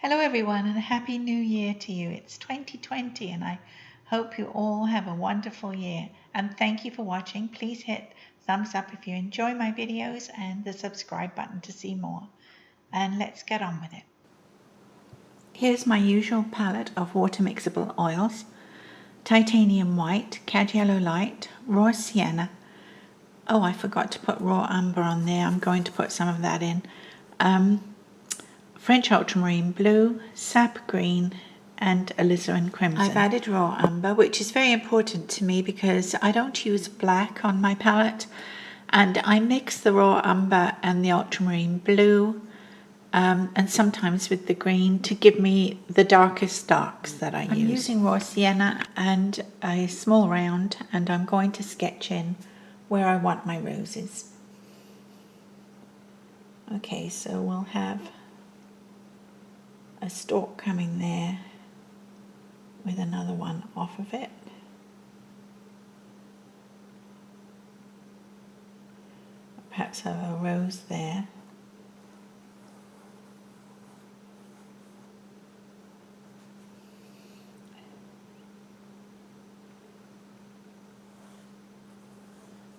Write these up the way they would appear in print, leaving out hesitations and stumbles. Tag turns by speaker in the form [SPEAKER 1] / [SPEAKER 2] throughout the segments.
[SPEAKER 1] Hello everyone and a happy new year to you. It's 2020 and I hope you all have a wonderful year. And thank you for watching. Please hit thumbs up if you enjoy my videos and the subscribe button to see more. And let's get on with it. Here's my usual palette of water mixable oils. Titanium white, cad yellow light, raw sienna. Oh, I forgot to put raw umber on there. I'm going to put some of that in. French ultramarine blue, sap green, and alizarin crimson. I've added raw umber, which is very important to me because I don't use black on my palette, and I mix the raw umber and the ultramarine blue and sometimes with the green to give me the darkest darks that I use. I'm using raw sienna and a small round, and I'm going to sketch in where I want my roses. Okay, so we'll have a stalk coming there with another one off of it. Perhaps have a rose there.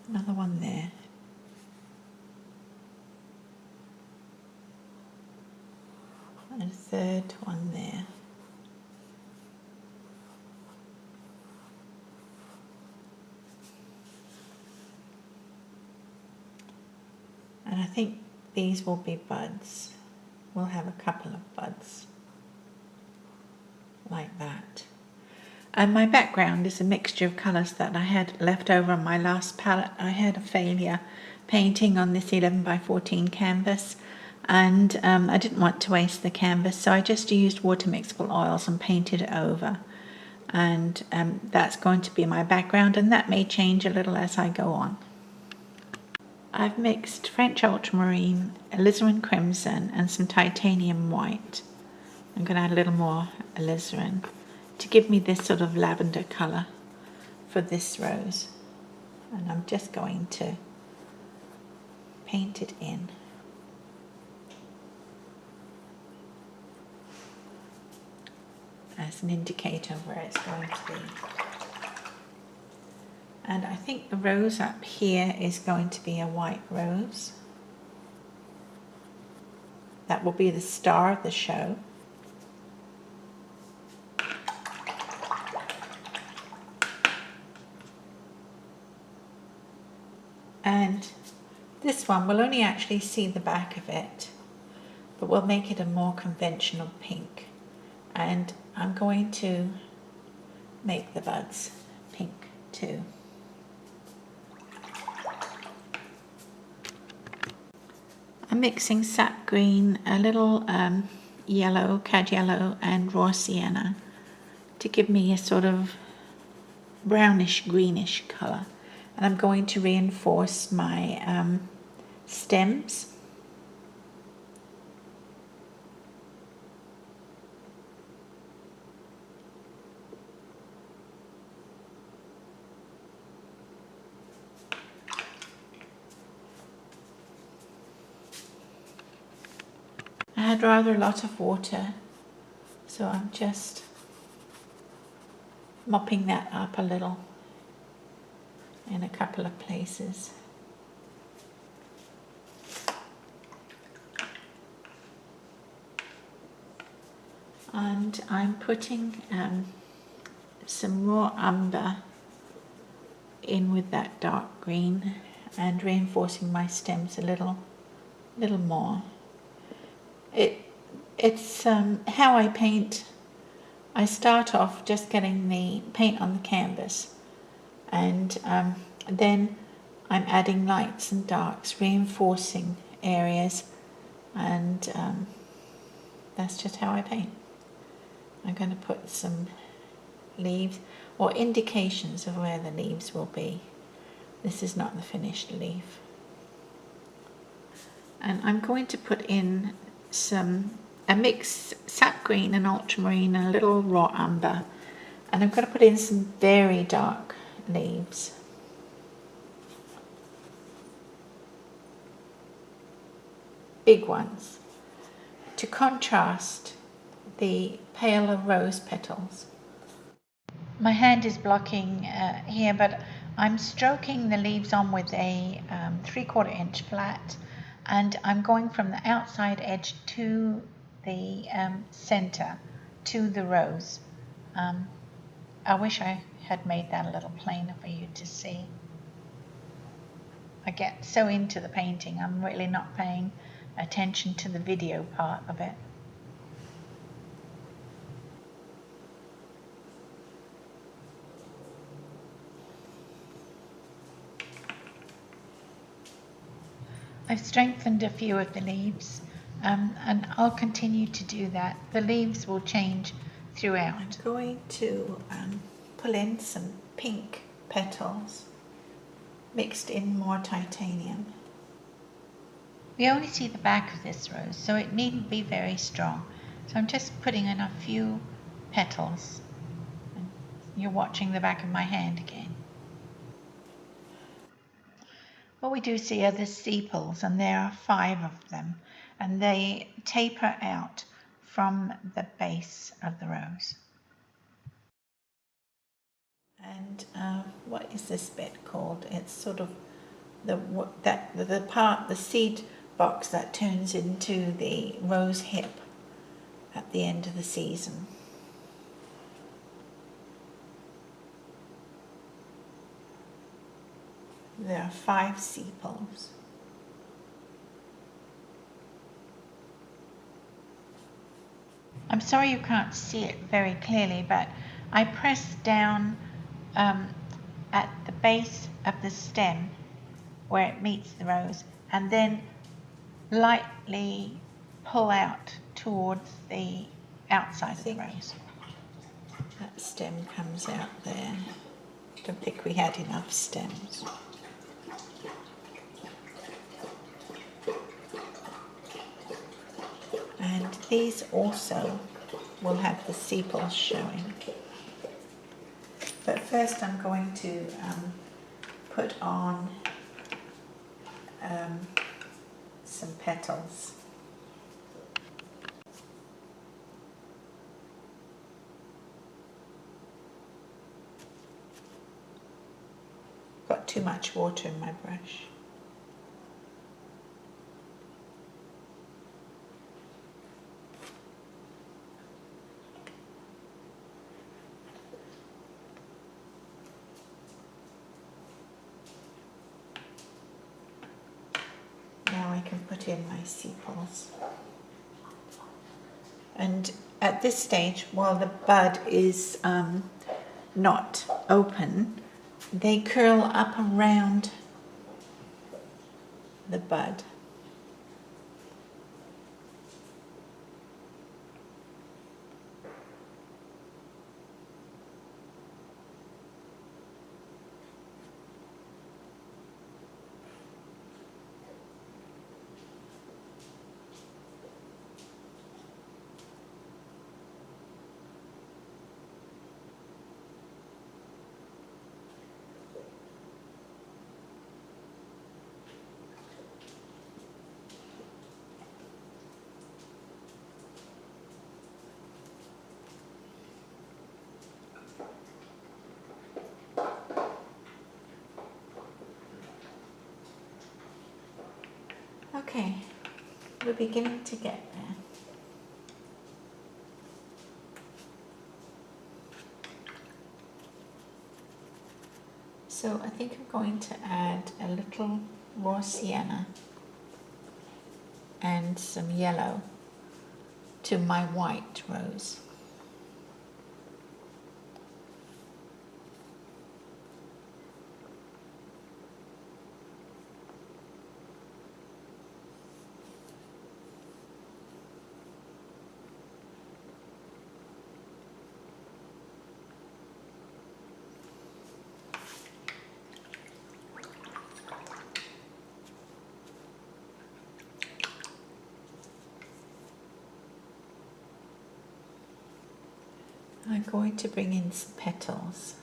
[SPEAKER 1] Another one there. And a third one there. And I think these will be buds. We'll have a couple of buds like that. And my background is a mixture of colours that I had left over on my last palette. I had a failure painting on this 11 by 14 canvas, and I didn't want to waste the canvas, so I just used water mixable oils and painted it over. And that's going to be my background, and that may change a little as I go on. I've mixed French ultramarine, alizarin crimson, and some titanium white. I'm going to add a little more alizarin to give me this sort of lavender colour for this rose. And I'm just going to paint it in. As an indicator of where it's going to be. And I think the rose up here is going to be a white rose. That will be the star of the show. And this one, we'll only actually see the back of it, but we'll make it a more conventional pink. And I'm going to make the buds pink too. I'm mixing sap green, a little yellow, cad yellow, and raw sienna to give me a sort of brownish greenish colour. And I'm going to reinforce my stems. I had rather a lot of water, so I'm just mopping that up a little in a couple of places. And I'm putting some raw umber in with that dark green and reinforcing my stems a little more. It's how I paint. I start off just getting the paint on the canvas, and then I'm adding lights and darks, reinforcing areas, and that's just how I paint. I'm going to put some leaves or indications of where the leaves will be. This is not the finished leaf. And I'm going to put in a mix sap green and ultramarine and a little raw umber, and I'm going to put in some very dark leaves. Big ones, to contrast the paler rose petals. My hand is blocking here, but I'm stroking the leaves on with a 3/4 inch flat, and I'm going from the outside edge to the center, to the rose. I wish I had made that a little plainer for you to see. I get so into the painting, I'm really not paying attention to the video part of it. I've strengthened a few of the leaves, and I'll continue to do that. The leaves will change throughout. I'm going to pull in some pink petals, mixed in more titanium. We only see the back of this rose, so it needn't be very strong. So I'm just putting in a few petals. And you're watching the back of my hand again. What we do see are the sepals, and there are 5 of them, and they taper out from the base of the rose. And what is this bit called? It's sort of the seed box that turns into the rose hip at the end of the season. There are 5 sepals. I'm sorry you can't see it very clearly, but I press down at the base of the stem where it meets the rose, and then lightly pull out towards the outside of the rose. That stem comes out there. Don't think we had enough stems. And these also will have the sepals showing. But first I'm going to put on some petals. Got too much water in my brush. Now I can put in my sepals. And at this stage, while the bud is not open, they curl up around the bud. Okay, we're beginning to get there. So I think I'm going to add a little raw sienna and some yellow to my white rose. I'm going to bring in some petals.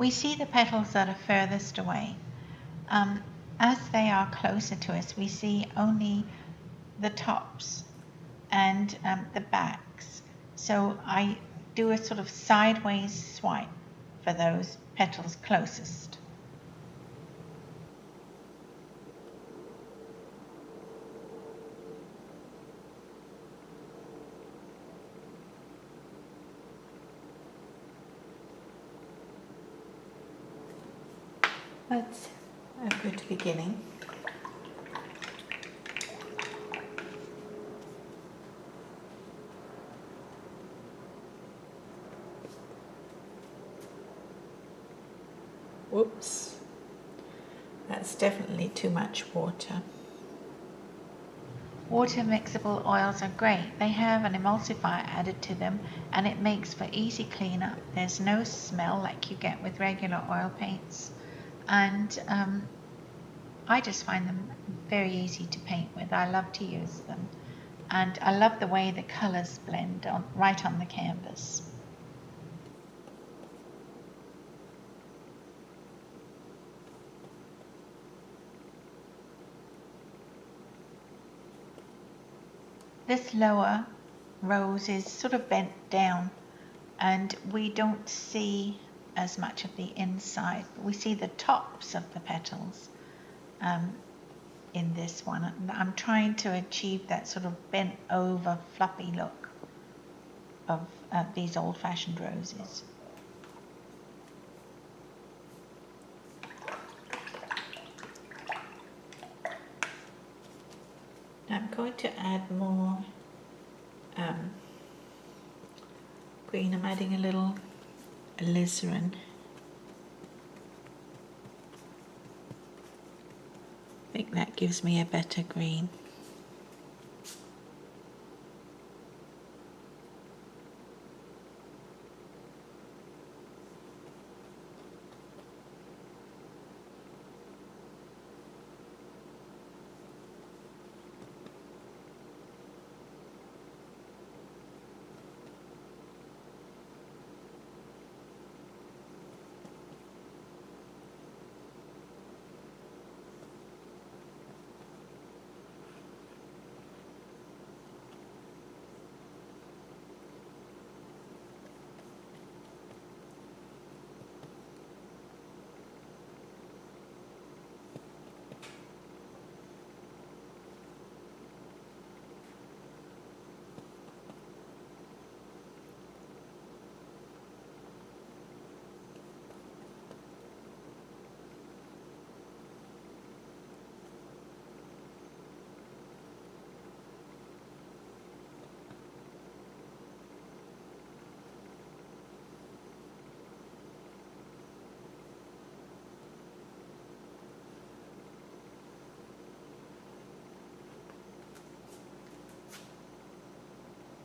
[SPEAKER 1] we see the petals that are furthest away. Um, as they are closer to us, we see only the tops and the backs. So I do a sort of sideways swipe for those petals closest. That's a good beginning. Whoops, that's definitely too much water. Water mixable oils are great. They have an emulsifier added to them and it makes for easy cleanup. There's no smell like you get with regular oil paints. And I just find them very easy to paint with. I love to use them. And I love the way the colours blend right on the canvas. This lower rose is sort of bent down and we don't see as much of the inside, but we see the tops of the petals in this one. I'm trying to achieve that sort of bent over floppy look of these old-fashioned roses. I'm going to add more green. I'm adding a little alizarin. I think that gives me a better green.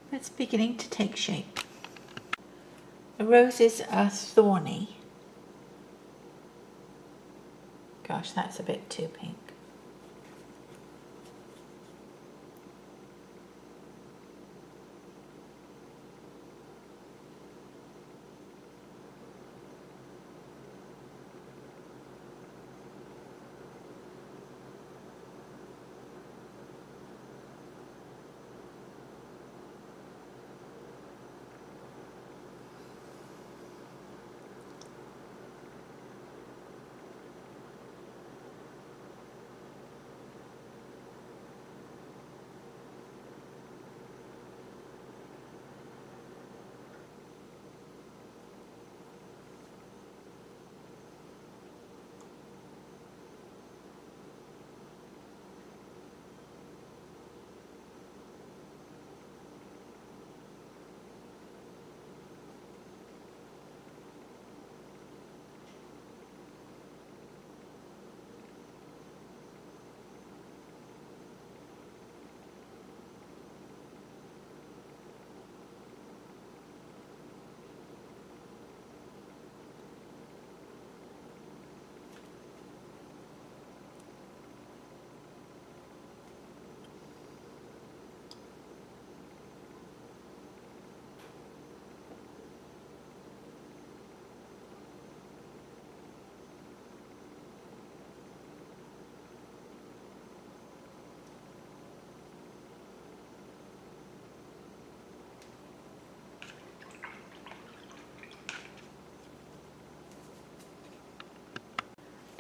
[SPEAKER 1] It's beginning to take shape. The roses are thorny. Gosh, that's a bit too pink.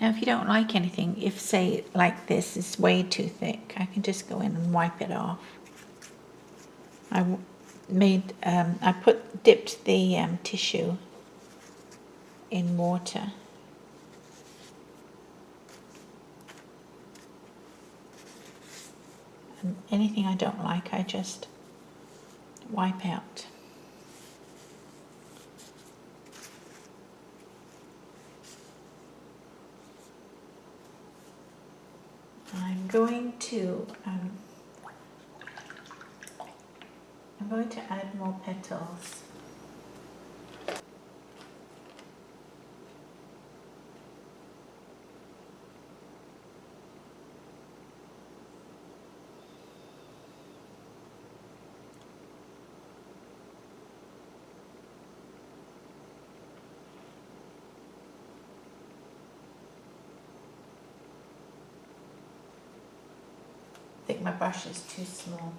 [SPEAKER 1] Now if you don't like anything, if say like this is way too thick, I can just go in and wipe it off. I dipped the tissue in water. And anything I don't like, I just wipe out. I'm going to add more petals. I think my brush is too small.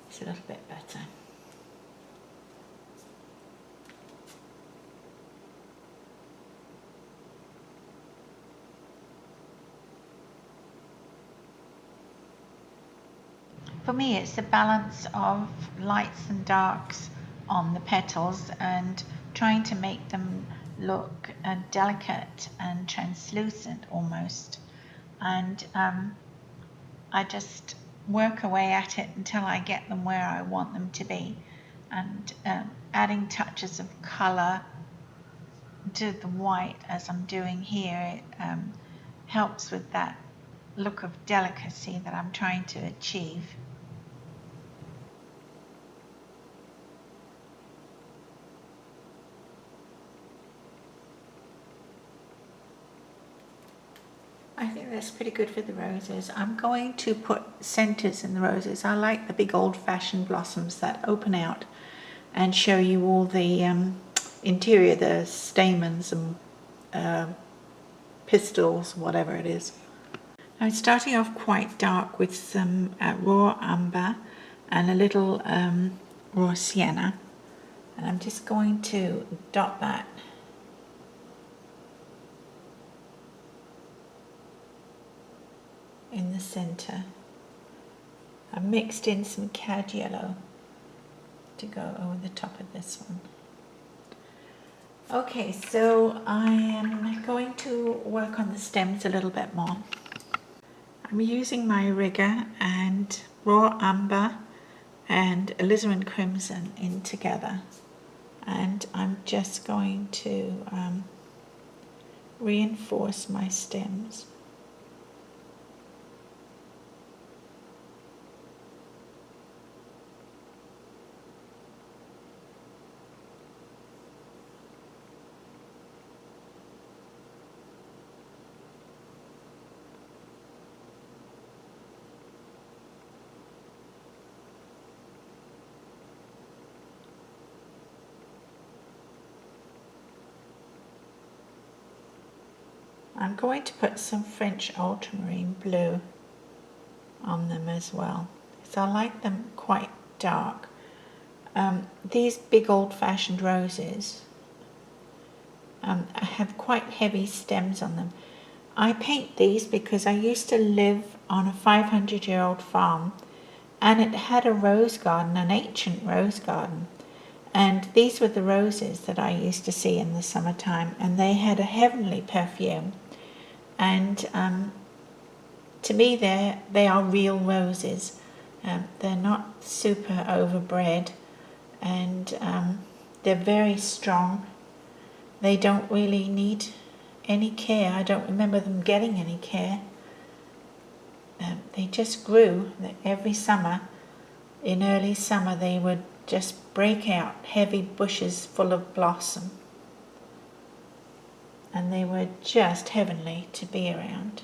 [SPEAKER 1] It's a little bit better. For me, it's the balance of lights and darks on the petals and trying to make them look delicate and translucent almost. And I just work away at it until I get them where I want them to be. And adding touches of colour to the white as I'm doing here, it helps with that look of delicacy that I'm trying to achieve. I think that's pretty good for the roses. I'm going to put centers in the roses. I like the big old-fashioned blossoms that open out and show you all the interior, the stamens and pistils, whatever it is. I'm starting off quite dark with some raw umber and a little raw sienna, and I'm just going to dot that in the center. I mixed in some cad yellow to go over the top of this one. Okay, so I am going to work on the stems a little bit more. I'm using my rigger and raw umber and alizarin crimson in together, and I'm just going to reinforce my stems. I'm going to put some French ultramarine blue on them as well, so I like them quite dark. These big old-fashioned roses have quite heavy stems on them. I paint these because I used to live on a 500-year-old farm, and it had a rose garden, an ancient rose garden. And these were the roses that I used to see in the summertime, and they had a heavenly perfume. And to me, they are real roses. They're not super overbred, and they're very strong. They don't really need any care. I don't remember them getting any care. They just grew. Every summer, in early summer, they would just break out heavy bushes full of blossom. And they were just heavenly to be around.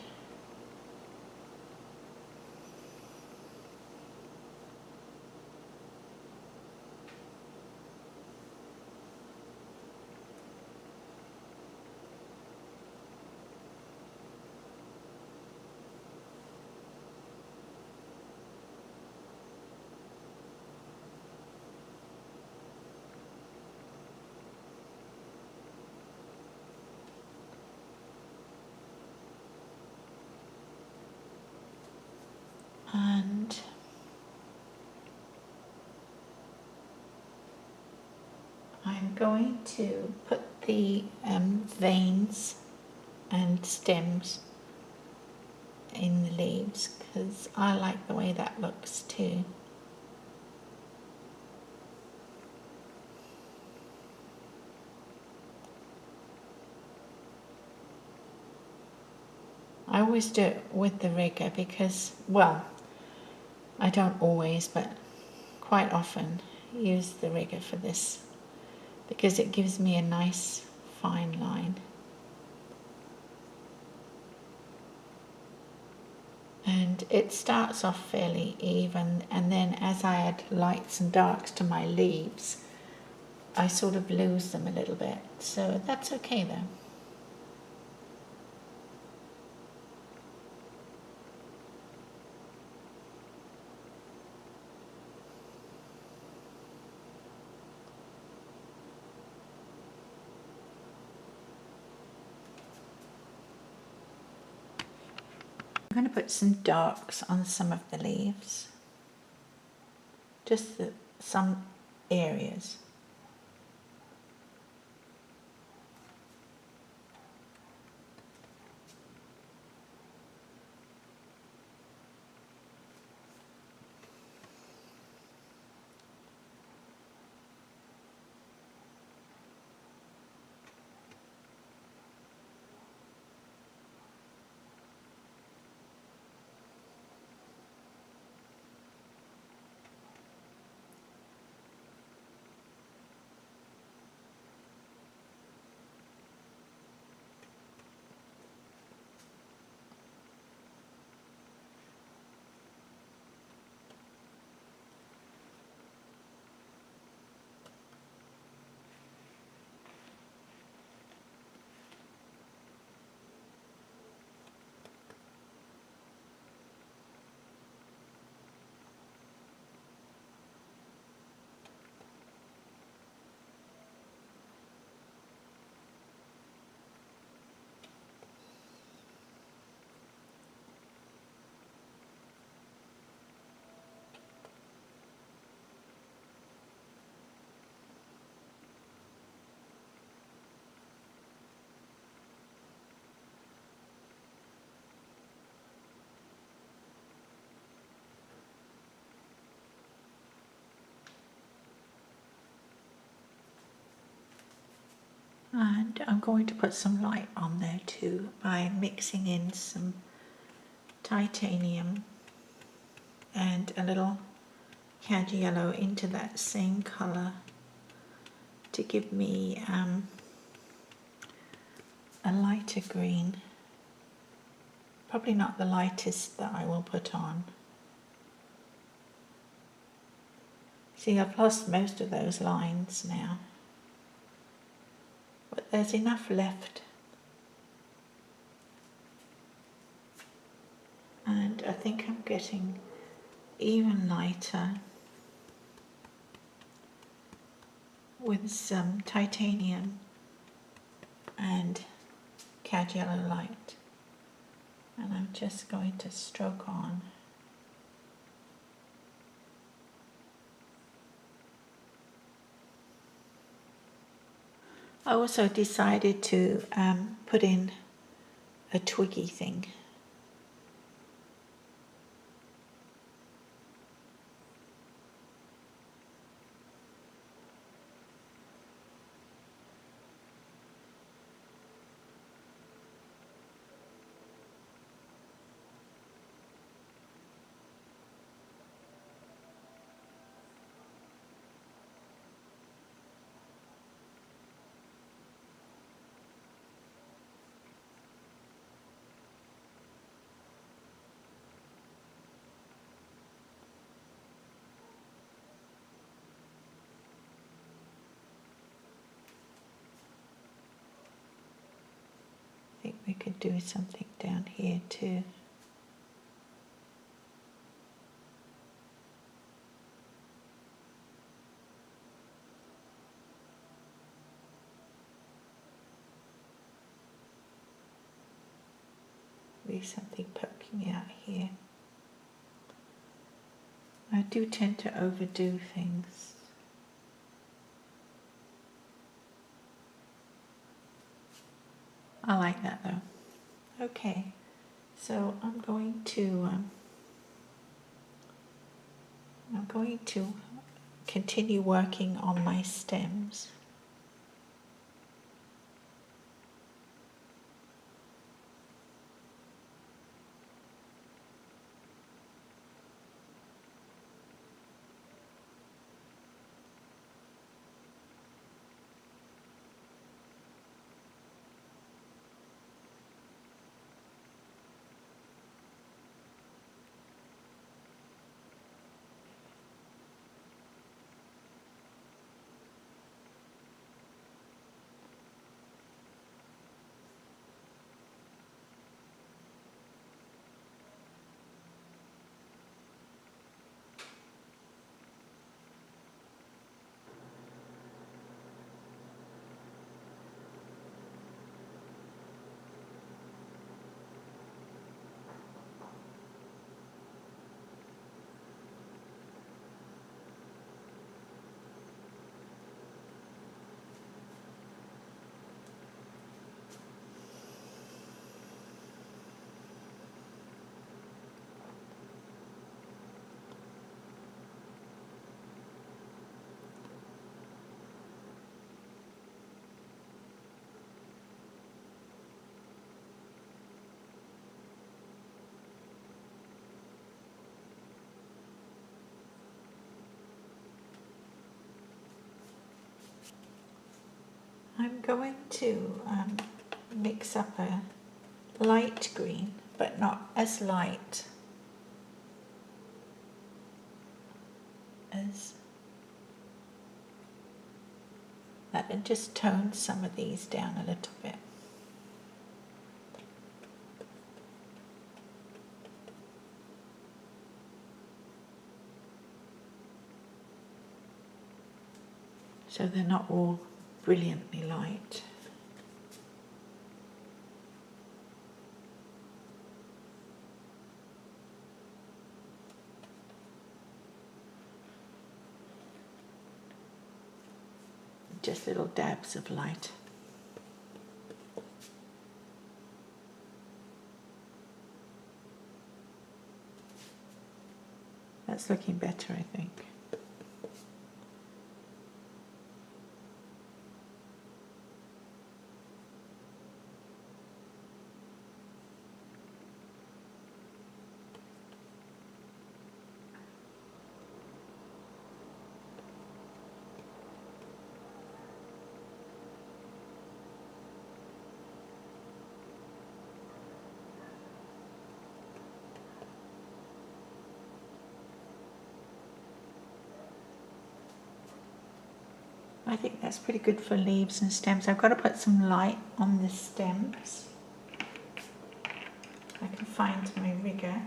[SPEAKER 1] I'm going to put the veins and stems in the leaves because I like the way that looks too. I always do it with the rigger because, well, I don't always, but quite often use the rigger for this because it gives me a nice fine line. And it starts off fairly even, and then as I add lights and darks to my leaves, I sort of lose them a little bit, so that's okay though. I'm going to put some darks on some of the leaves, just some areas. And I'm going to put some light on there too by mixing in some titanium and a little cad yellow into that same colour to give me a lighter green. Probably not the lightest that I will put on. See, I've lost most of those lines now, but there's enough left. And I think I'm getting even lighter with some titanium and cad yellow light. And I'm just going to stroke on. I also decided to put in a twiggy thing. I think we could do something down here too. Maybe something poking out here. I do tend to overdo things. I like that though. Okay, so I'm going to continue working on my stems. I'm going to mix up a light green, but not as light as that, and just tone some of these down a little bit. So they're not all brilliantly light. Just little dabs of light. That's looking better, I think. I think that's pretty good for leaves and stems. I've got to put some light on the stems. I can find my rigger.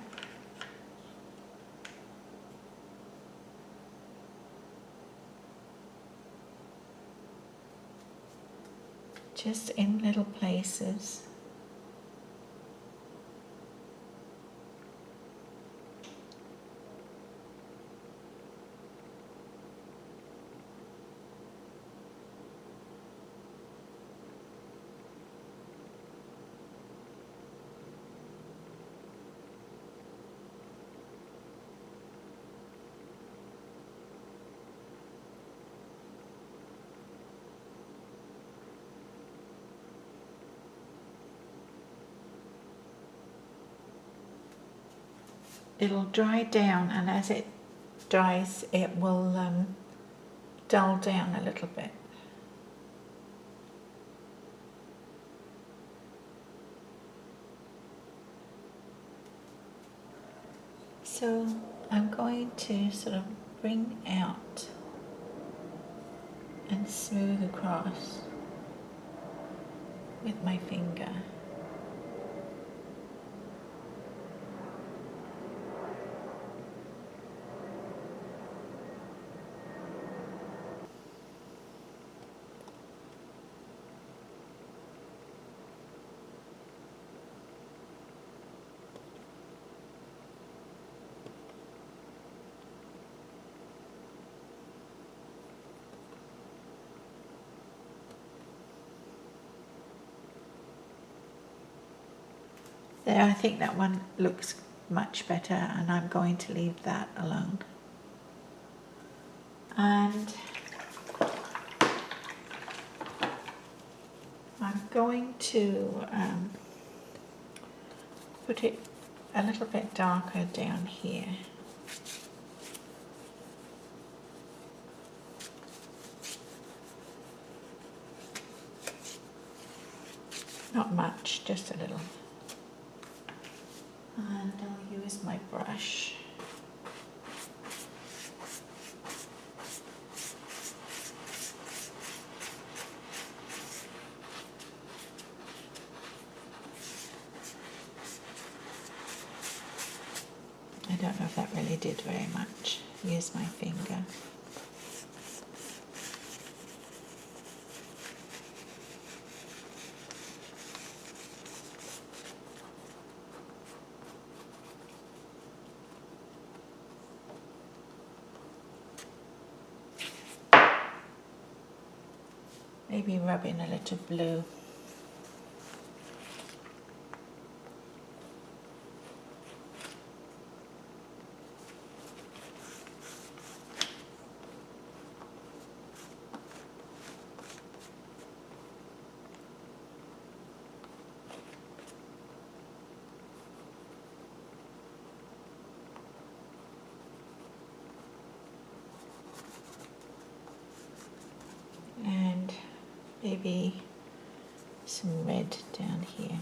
[SPEAKER 1] Just in little places. It'll dry down, and as it dries it will dull down a little bit. So I'm going to sort of bring out and smooth across with my finger. There, I think that one looks much better, and I'm going to leave that alone. And I'm going to put it a little bit darker down here. Not much, just a little. And I'll use my brush. I don't know if that really did very much. Use my finger. Maybe rub in a little blue. And maybe some red down here.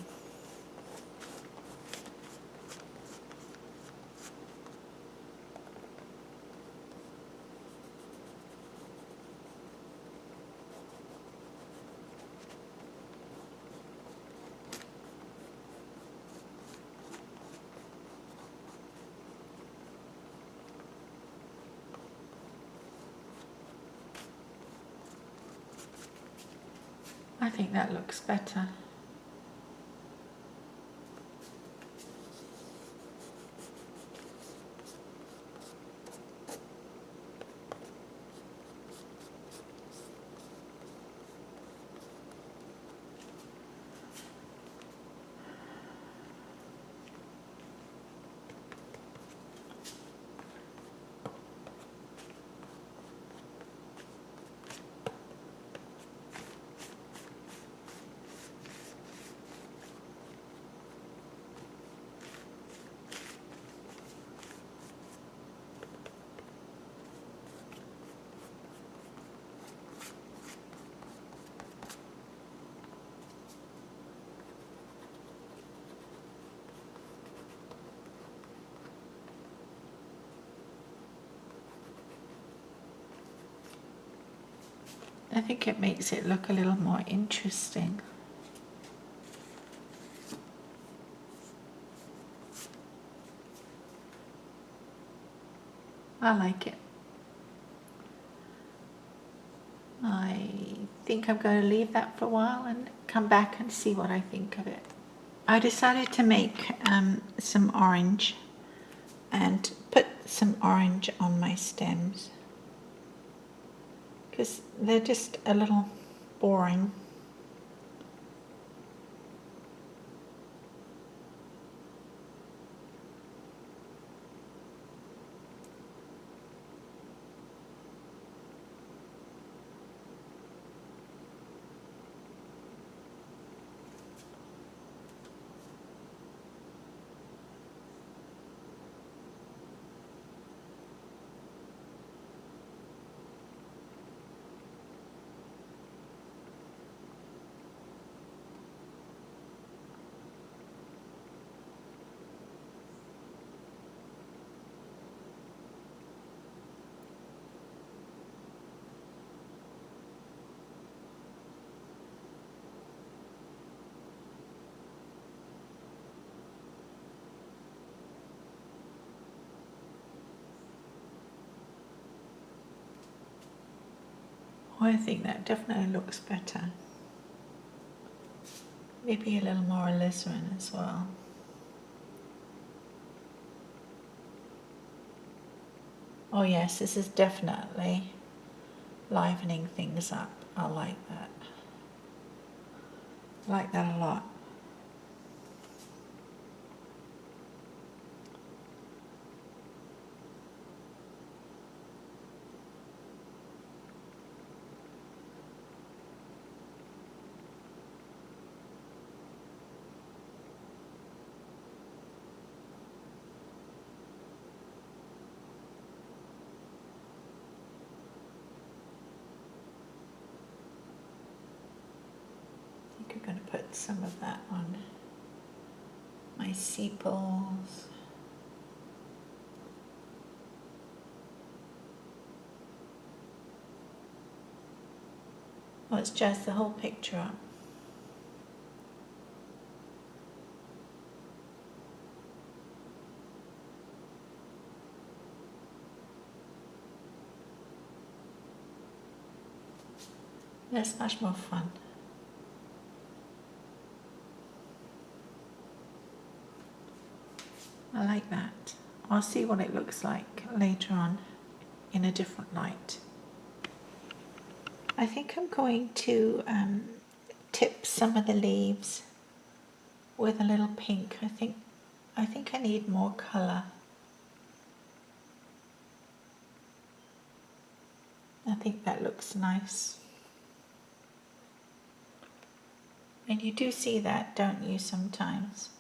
[SPEAKER 1] I think that looks better. I think it makes it look a little more interesting. I like it. I think I'm going to leave that for a while and come back and see what I think of it. I decided to make some orange and put some orange on my stems because they're just a little boring. Oh, I think that definitely looks better. Maybe a little more alizarin as well. Oh yes, this is definitely livening things up. I like that. I like that a lot. going to put some of that on my sepals. Let's jazz the whole picture up. That's much more fun. I like that. I'll see what it looks like later on in a different light. I think I'm going to tip some of the leaves with a little pink. I think I need more colour. I think that looks nice. And you do see that, don't you, sometimes?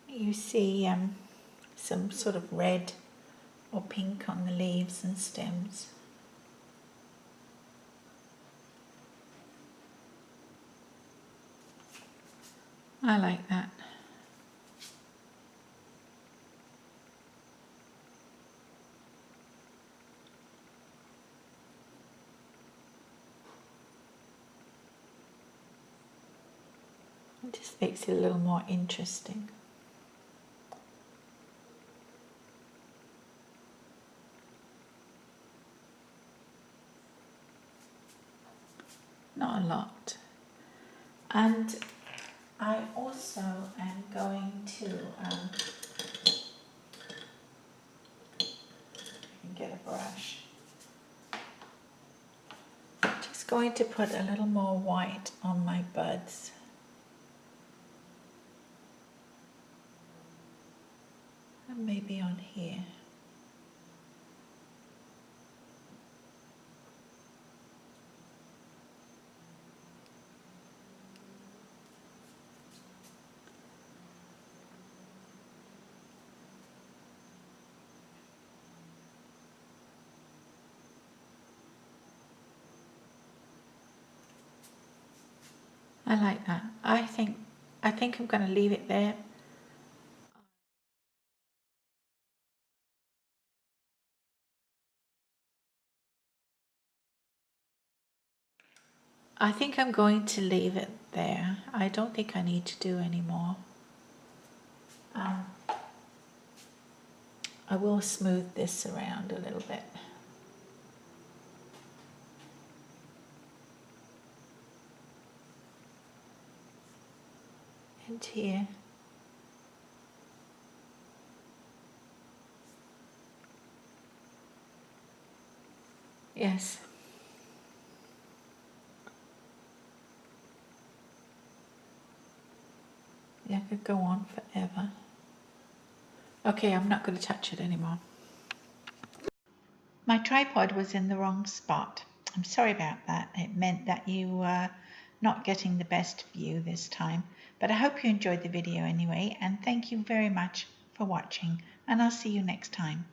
[SPEAKER 1] You see some sort of red or pink on the leaves and stems. I like that. It just makes it a little more interesting. Not a lot. And I also am going to get a brush. Just going to put a little more white on my buds. And maybe on here. I like that. I think I'm going to leave it there. I think I'm going to leave it there. I don't think I need to do any more. I will smooth this around a little bit. And here. Yes. Yeah, I could go on forever. Okay, I'm not going to touch it anymore. My tripod was in the wrong spot. I'm sorry about that. It meant that you were not getting the best view this time. But I hope you enjoyed the video anyway, and thank you very much for watching, and I'll see you next time.